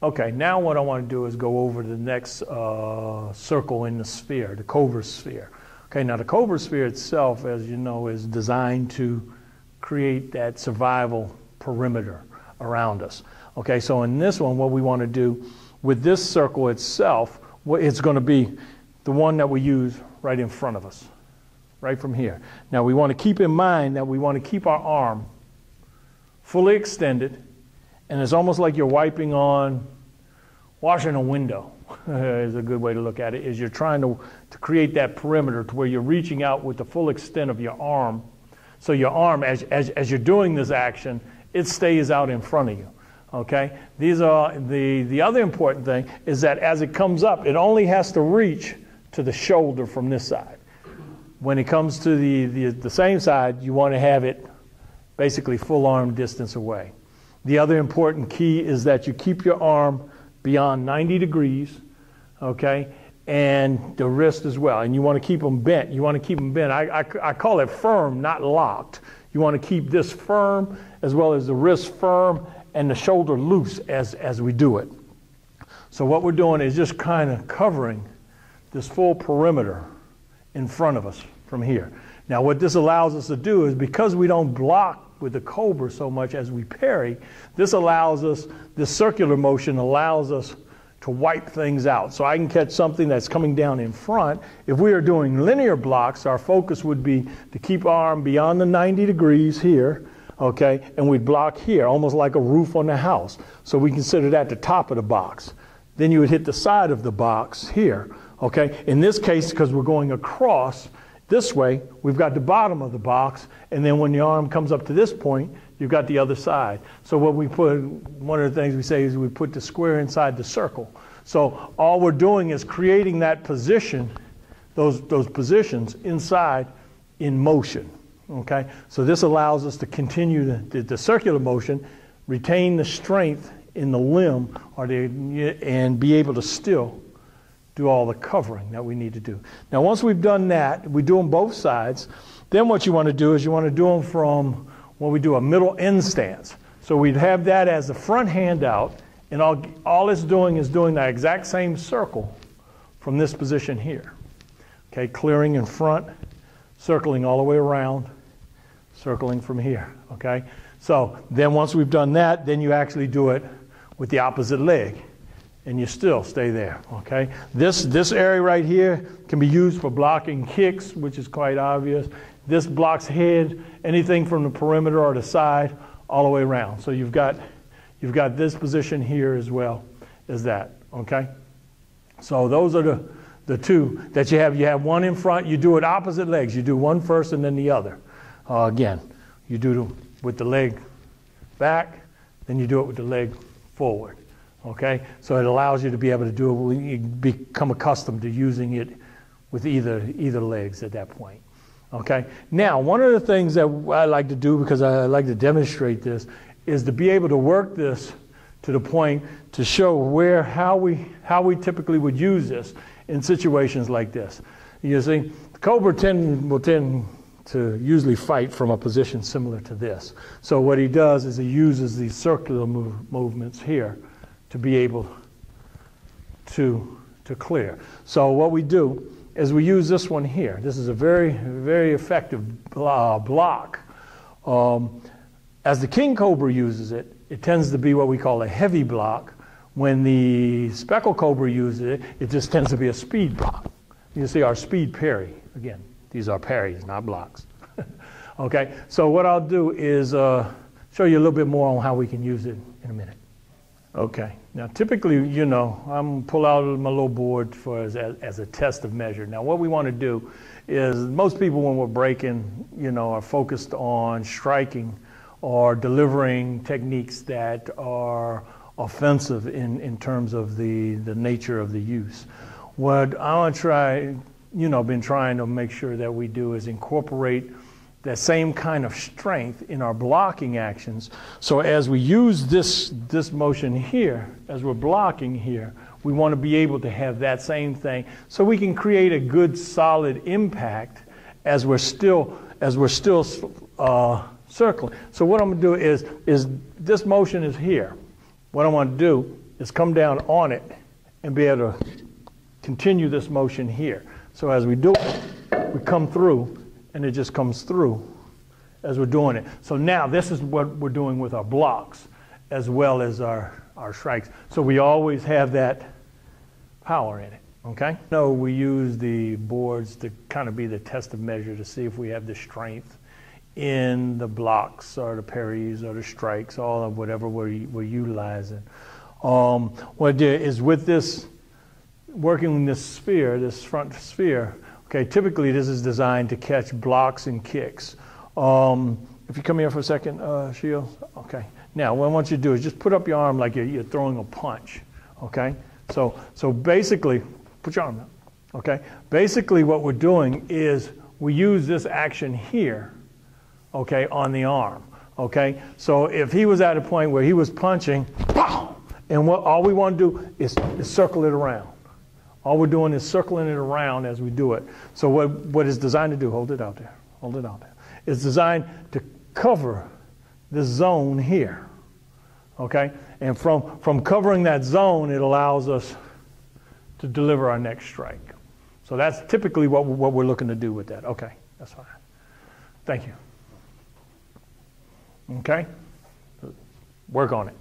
Okay, now what I want to do is go over to the next circle in the sphere, the Cobra sphere. Okay, now the Cobra sphere itself, as you know, is designed to create that survival perimeter around us. Okay, so in this one, what we want to do with this circle itself, it's going to be the one that we use right in front of us, right from here. Now we want to keep in mind that we want to keep our arm fully extended, and it's almost like you're washing a window is a good way to look at it, is you're trying to create that perimeter to where you're reaching out with the full extent of your arm. So your arm, as you're doing this action, it stays out in front of you. Okay? These are the other important thing is that as it comes up, it only has to reach to the shoulder from this side. When it comes to the same side, you want to have it basically full arm distance away. The other important key is that you keep your arm beyond 90 degrees, okay, and the wrist as well. And you want to keep them bent. You want to keep them bent. I call it firm, not locked. You want to keep this firm as well as the wrist firm and the shoulder loose as we do it. So what we're doing is just kind of covering this full perimeter in front of us from here. Now what this allows us to do is, because we don't block with the Cobra so much as we parry, this allows us, this circular motion allows us to wipe things out. So I can catch something that's coming down in front. If we are doing linear blocks, our focus would be to keep our arm beyond the 90 degrees here, okay, and we block here, almost like a roof on the house. So we consider that the top of the box. Then you would hit the side of the box here, okay. In this case, because we're going across this way, we've got the bottom of the box, and then when the arm comes up to this point, you've got the other side. So what we put, one of the things we say is we put the square inside the circle. So all we're doing is creating that position, those positions inside in motion, okay? So this allows us to continue the circular motion, retain the strength in the limb, and be able to still do all the covering that we need to do. Now once we've done that, we do them both sides. Then what you want to do is you want to do them from when we do a middle end stance. So we'd have that as the front hand out, and all it's doing is doing that exact same circle from this position here. Okay, clearing in front, circling all the way around, circling from here, okay? So then once we've done that, then you actually do it with the opposite leg, and you still stay there, okay? This area right here can be used for blocking kicks, which is quite obvious. This blocks head, anything from the perimeter or the side, all the way around. So you've got this position here as well as that, okay? So those are the two that you have. You have one in front, you do it opposite legs. You do one first and then the other. Again, you do it with the leg back, then you do it with the leg forward, okay? So it allows you to be able to do it, you become accustomed to using it with either legs at that point. Okay. Now, one of the things that I like to do, because I like to demonstrate this, is to be able to work this to the point to show how we typically would use this in situations like this. You see, the Cobra will tend to usually fight from a position similar to this. So what he does is he uses these circular movements here to be able to clear. So what we do is we use this one here. This is a very, very effective block. As the King Cobra uses it, it tends to be what we call a heavy block. When the Speckled Cobra uses it, it just tends to be a speed block. You see our speed parry. Again, these are parries, not blocks. Okay, so what I'll do is show you a little bit more on how we can use it in a minute. Okay, now typically, you know, I'm pull out my little board as a test of measure. Now what we want to do is, most people when we're breaking, you know, are focused on striking or delivering techniques that are offensive in terms of the nature of the use. What I want to try, you know, been trying to make sure that we do is incorporate that same kind of strength in our blocking actions. So as we use this motion here, as we're blocking here, we want to be able to have that same thing so we can create a good solid impact as we're still circling. So what I'm going to do is this motion is here. What I want to do is come down on it and be able to continue this motion here. So as we do it, we come through, and it just comes through as we're doing it. So now this is what we're doing with our blocks as well as our strikes. So we always have that power in it, okay? No, we use the boards to kind of be the test of measure to see if we have the strength in the blocks or the parries or the strikes, all of whatever we're utilizing. What is with this, working with this sphere, this front sphere, okay, typically this is designed to catch blocks and kicks. If you come here for a second, Shield, okay. Now, what I want you to do is just put up your arm like you're throwing a punch, okay? So basically, put your arm out, okay? Basically what we're doing is we use this action here, okay, on the arm, okay? So if he was at a point where he was punching, pow, and all we want to do is circle it around. All we're doing is circling it around as we do it. So what it's designed to do, hold it out there, hold it out there. It's designed to cover this zone here, okay? And from covering that zone, it allows us to deliver our next strike. So that's typically what we're looking to do with that. Okay, that's fine. Thank you. Okay? Work on it.